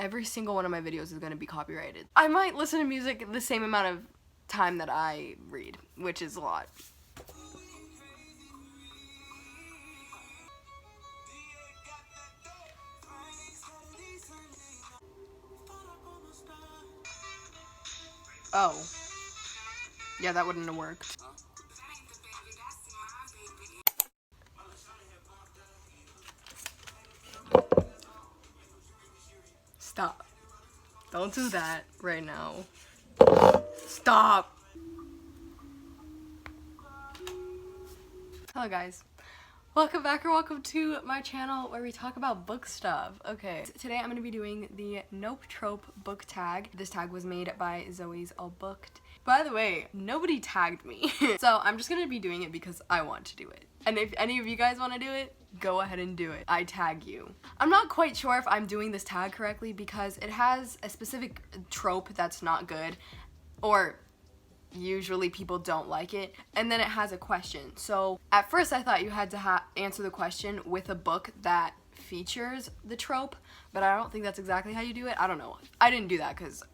every single one of my videos is gonna be copyrighted. I might listen to music the same amount of time that I read, which is a lot. Oh. Yeah, that wouldn't have worked. Stop. Don't do that right now. Stop. Hello guys. Welcome back or welcome to my channel where we talk about book stuff. Okay, today I'm going to be doing the Nope Trope book tag. This tag was made by Zoe's All Booked. By the way, nobody tagged me. So I'm just going to be doing it because I want to do it. And if any of you guys want to do it, go ahead and do it. I tag you. I'm not quite sure if I'm doing this tag correctly because it has a specific trope that's not good, or usually people don't like it, and then it has a question. So at first I thought you had to answer the question with a book that features the trope, but I don't think that's exactly how you do it. I don't know. I didn't do that because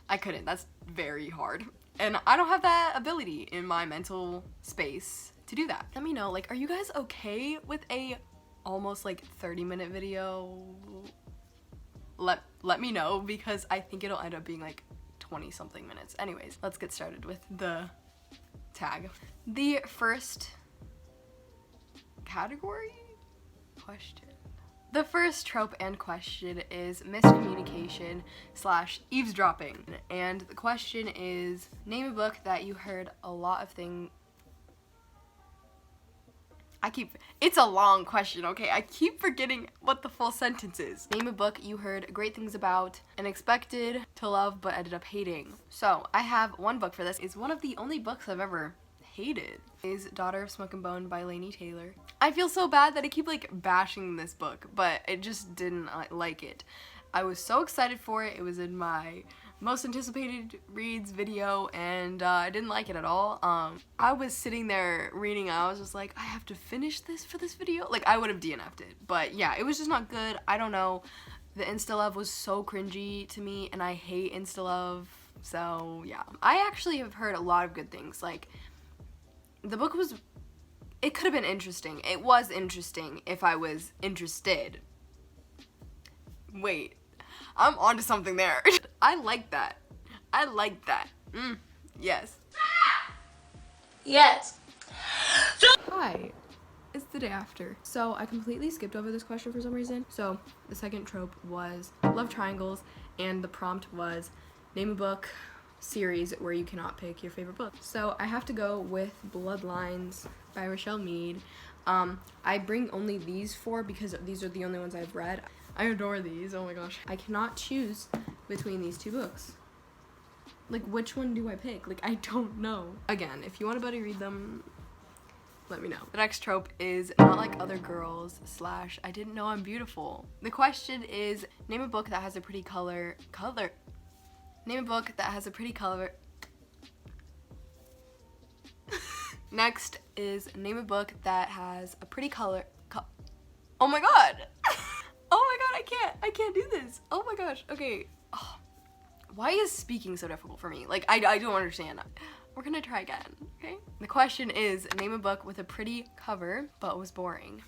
I couldn't. That's very hard. And I don't have that ability in my mental space to do that. Let me know, like, are you guys okay with a almost like 30-minute video? Let me know, because I think it'll end up being like 20-something minutes. Anyways, let's get started with the tag. The first category? Question. The first trope and question is miscommunication / eavesdropping. And the question is, name a book that you heard a lot of things. It's a long question, okay? I keep forgetting what the full sentence is. Name a book you heard great things about and expected to love but ended up hating. So I have one book for this. It's one of the only books I've ever hated. Is Daughter of Smoke and Bone by Laini Taylor. I feel so bad that I keep like bashing this book, but it just didn't like it. I was so excited for it. It was in my most anticipated reads video, and I didn't like it at all. I was sitting there reading, I was just like, I have to finish this for this video. Like, I would have DNF'd it, but yeah, it was just not good. I don't know. The insta love was so cringy to me, and I hate insta love, so yeah. I actually have heard a lot of good things. Like, the book was, it could have been interesting. It was interesting if I was interested. Wait, I'm onto something there. I like that. I like that. Yes. Yes. Hi. It's the day after. So I completely skipped over this question for some reason. So the second trope was love triangles, and the prompt was name a book series where you cannot pick your favorite book. So I have to go with Bloodlines by Rochelle Mead. I bring only these four because these are the only ones I've read. I adore these, oh my gosh. I cannot choose between these two books. Like, which one do I pick? Like, I don't know. Again, if you want to read them, let me know. The next trope is not like other girls / I didn't know I'm beautiful. The question is, name a book that has a pretty color. Name a book that has a pretty color. Next is name a book that has a pretty color. Oh my god! Oh my god, I can't do this. Oh my gosh, okay. Oh, why is speaking so difficult for me? Like, I don't understand. We're gonna try again, okay? The question is, name a book with a pretty cover, but was boring.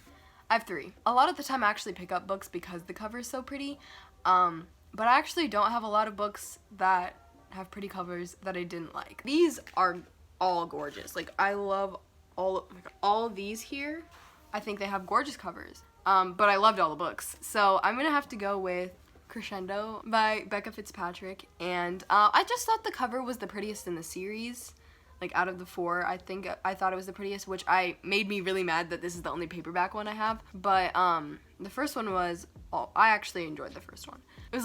I have 3. A lot of the time I actually pick up books because the cover is so pretty, but I actually don't have a lot of books that have pretty covers that I didn't like. These are all gorgeous. Like, I love all these here. I think they have gorgeous covers. But I loved all the books. So I'm gonna have to go with Crescendo by Becca Fitzpatrick. And I just thought the cover was the prettiest in the series. Like, out of the 4, I thought it was the prettiest, which made me really mad that this is the only paperback one I have. But the first one was, I actually enjoyed the first one. It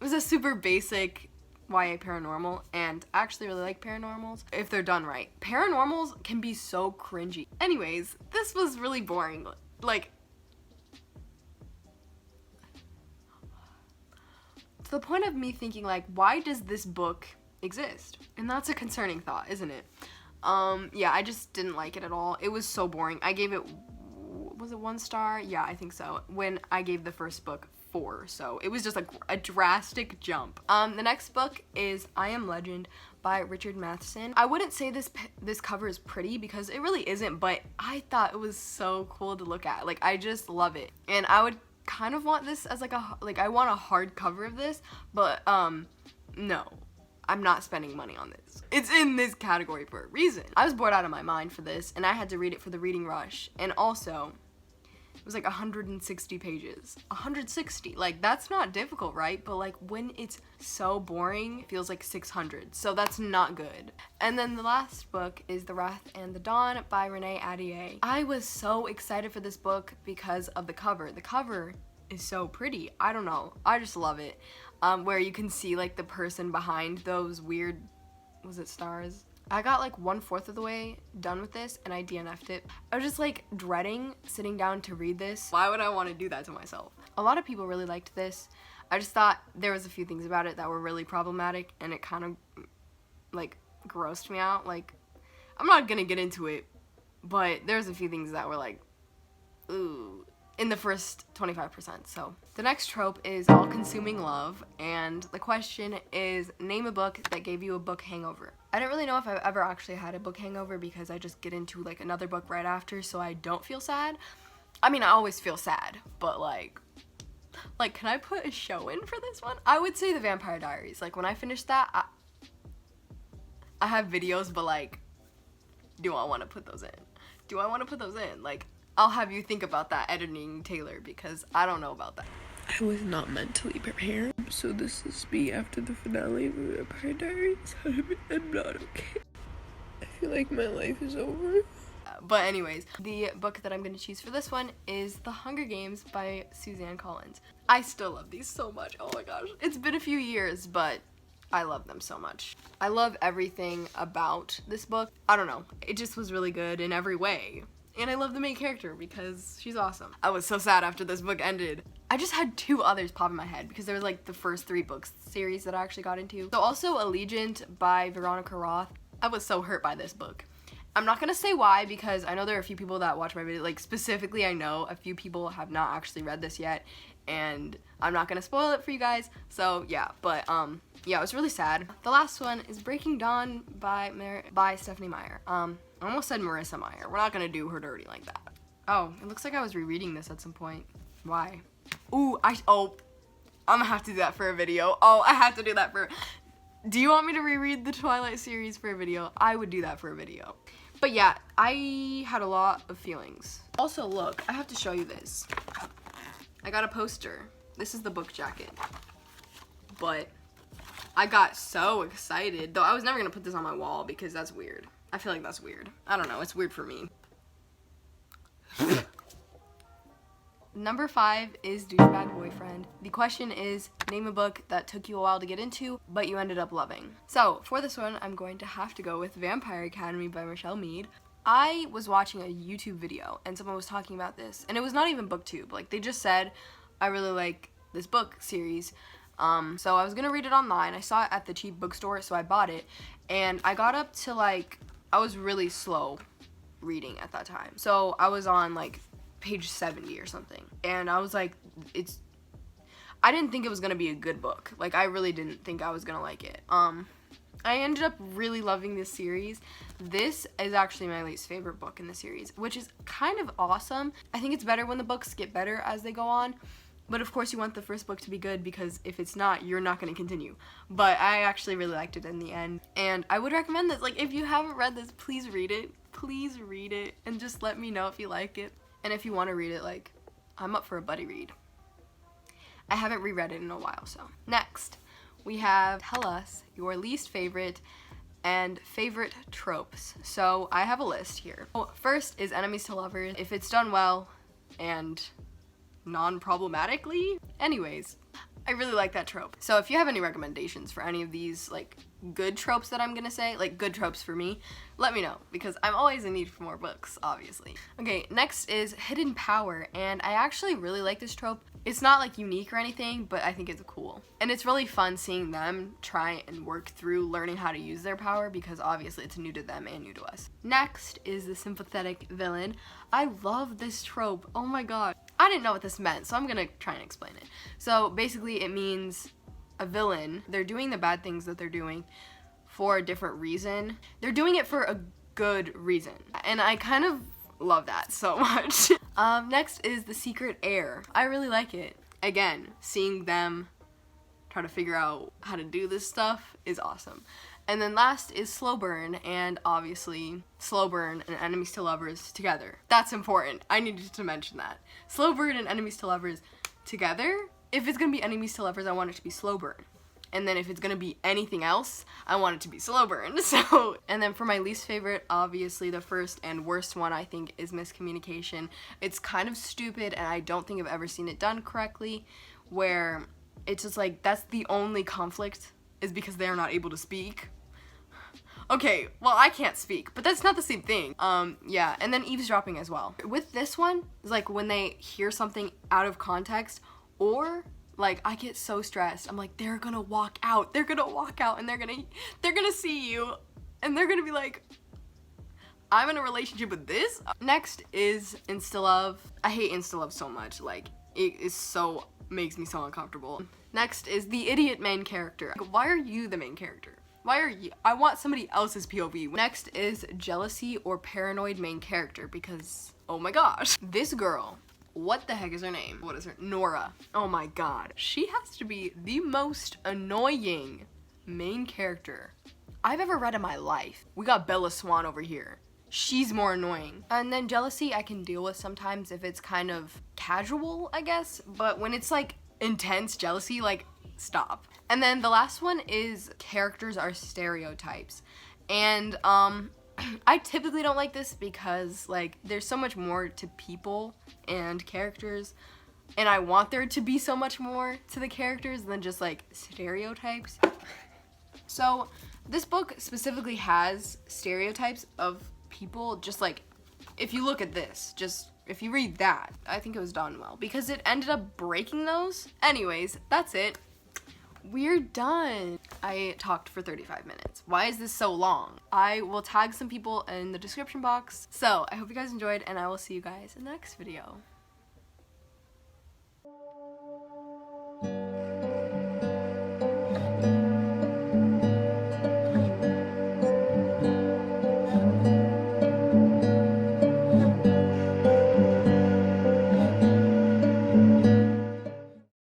was a super basic YA paranormal, and I actually really like paranormals if they're done right. Paranormals can be so cringy. Anyways, this was really boring. Like, to the point of me thinking, like, why does this book exist? And that's a concerning thought, isn't it? Yeah, I just didn't like it at all. It was so boring. I gave it, was it 1 star? Yeah, I think so. When I gave the first book 4, so it was just a drastic jump. The next book is I Am Legend by Richard Matheson. I wouldn't say this cover is pretty because it really isn't, but I thought it was so cool to look at. Like, I just love it, and I would kind of want this as I want a hardcover of this, but no, I'm not spending money on this. It's in this category for a reason. I was bored out of my mind for this, and I had to read it for the reading rush, and also it was like 160 pages. 160, like, that's not difficult, right? But like, when it's so boring, it feels like 600, so that's not good. And then the last book is The Wrath and the Dawn by Renee Ahdieh. I was so excited for this book because of the cover. The cover is so pretty. I don't know, I just love it. Where you can see like the person behind those weird, was it stars? I got like 1/4 of the way done with this and I DNF'd it. I was just like dreading sitting down to read this. Why would I want to do that to myself? A lot of people really liked this. I just thought there was a few things about it that were really problematic, and it kind of like grossed me out. Like, I'm not gonna get into it, but there's a few things that were like, ooh, in the first 25%. So the next trope is all-consuming love, and the question is, name a book that gave you a book hangover. I don't really know if I've ever actually had a book hangover because I just get into like another book right after, so I don't feel sad. I mean, I always feel sad, but like can I put a show in for this one? I would say The Vampire Diaries. Like, when I finish that, I have videos, but like, do I want to put those in? Do I want to put those in? Like, I'll have you think about that, editing Taylor, because I don't know about that. I was not mentally prepared, so this is me after the finale of The Vampire Diaries. I'm not okay. I feel like my life is over. But anyways, the book that I'm going to choose for this one is The Hunger Games by Suzanne Collins. I still love these so much. Oh my gosh. It's been a few years, but I love them so much. I love everything about this book. I don't know. It just was really good in every way. And I love the main character because she's awesome. I was so sad after this book ended. I just had 2 others pop in my head because there was like the first 3 books series that I actually got into. So also Allegiant by Veronica Roth. I was so hurt by this book. I'm not gonna say why because I know there are a few people that watch my video, like specifically I know a few people have not actually read this yet, and I'm not gonna spoil it for you guys, so yeah, but yeah, it was really sad. The last one is Breaking Dawn by Stephanie Meyer. I almost said Marissa Meyer. We're not gonna do her dirty like that. Oh, it looks like I was rereading this at some point. Why? Ooh, I'm gonna have to do that for a video. Oh, I have to do that for... Do you want me to reread the Twilight series for a video? I would do that for a video. But yeah, I had a lot of feelings. Also, look, I have to show you this. I got a poster. This is the book jacket. But I got so excited. Though I was never gonna put this on my wall because that's weird. I feel like that's weird. I don't know, it's weird for me. Number 5 is Douchebag Boyfriend. The question is, name a book that took you a while to get into, but you ended up loving. So, for this one, I'm going to have to go with Vampire Academy by Michelle Mead. I was watching a YouTube video, and someone was talking about this, and it was not even BookTube. Like, they just said, I really like this book series. So I was gonna read it online. I saw it at the cheap bookstore, so I bought it, and I got up to, like, I was really slow reading at that time. So I was on, like, page 70 or something, and I was like, I didn't think it was gonna be a good book. Like, I really didn't think I was gonna like it. I ended up really loving this series. This is actually my least favorite book in the series, which is kind of awesome. I think it's better when the books get better as they go on, but of course you want the first book to be good because if it's not, you're not gonna continue. But I actually really liked it in the end, and I would recommend this. Like, if you haven't read this, please read it. Please read it, and just let me know if you like it. And if you want to read it, like, I'm up for a buddy read. I haven't reread it in a while, so. Next, we have tell us your least favorite and favorite tropes. So I have a list here. First is enemies to lovers. If it's done well and non-problematically. Anyways, I really like that trope. So if you have any recommendations for any of these, like, good tropes that I'm gonna say, like good tropes for me, let me know, because I'm always in need for more books, obviously. Okay, next is hidden power, and I actually really like this trope. It's not like unique or anything, but I think it's cool. And it's really fun seeing them try and work through learning how to use their power, because obviously it's new to them and new to us. Next is the sympathetic villain. I love this trope. Oh my god. I I didn't know what this meant, so I'm gonna try and explain it. So basically it means a villain, they're doing the bad things that they're doing for a different reason. They're doing it for a good reason. And I kind of love that so much. Next is The Secret Heir. I really like it. Again, seeing them try to figure out how to do this stuff is awesome. And then last is Slow Burn, and obviously Slow Burn and Enemies to Lovers together. That's important. I needed to mention that. Slow Burn and Enemies to Lovers together. If it's gonna be Enemies to Lovers, I want it to be Slow Burn. And then if it's gonna be anything else, I want it to be Slow Burn. So, and then for my least favorite, obviously the first and worst one I think is Miscommunication. It's kind of stupid, and I don't think I've ever seen it done correctly, where it's just like, that's the only conflict, is because they're not able to speak. Okay, well, I can't speak, but that's not the same thing. Yeah, and then eavesdropping as well. With this one, it's like when they hear something out of context, or like I get so stressed. I'm like, they're gonna walk out, and they're gonna see you, and they're gonna be like, I'm in a relationship with this? Next is Insta Love. I hate Insta Love so much, like, it is so, makes me so uncomfortable. Next is the idiot main character. Why are you the main character? Why are you? I want somebody else's POV. Next is jealousy or paranoid main character, because, oh my gosh. This girl, what the heck is her name? What is her? Nora. Oh my god. She has to be the most annoying main character I've ever read in my life. We got Bella Swan over here. She's more annoying. And then jealousy I can deal with sometimes if it's kind of casual, I guess. But when it's like intense jealousy, like, stop. And then the last one is characters are stereotypes. And I typically don't like this because, like, there's so much more to people and characters, and I want there to be so much more to the characters than just like stereotypes. So this book specifically has stereotypes of people, just like, if you look at this, just if you read that, I think it was done well because it ended up breaking those. Anyways, that's it. We're done. I talked for 35 minutes. Why is this so long? I will tag some people in the description box. So I hope you guys enjoyed, and I will see you guys in the next video.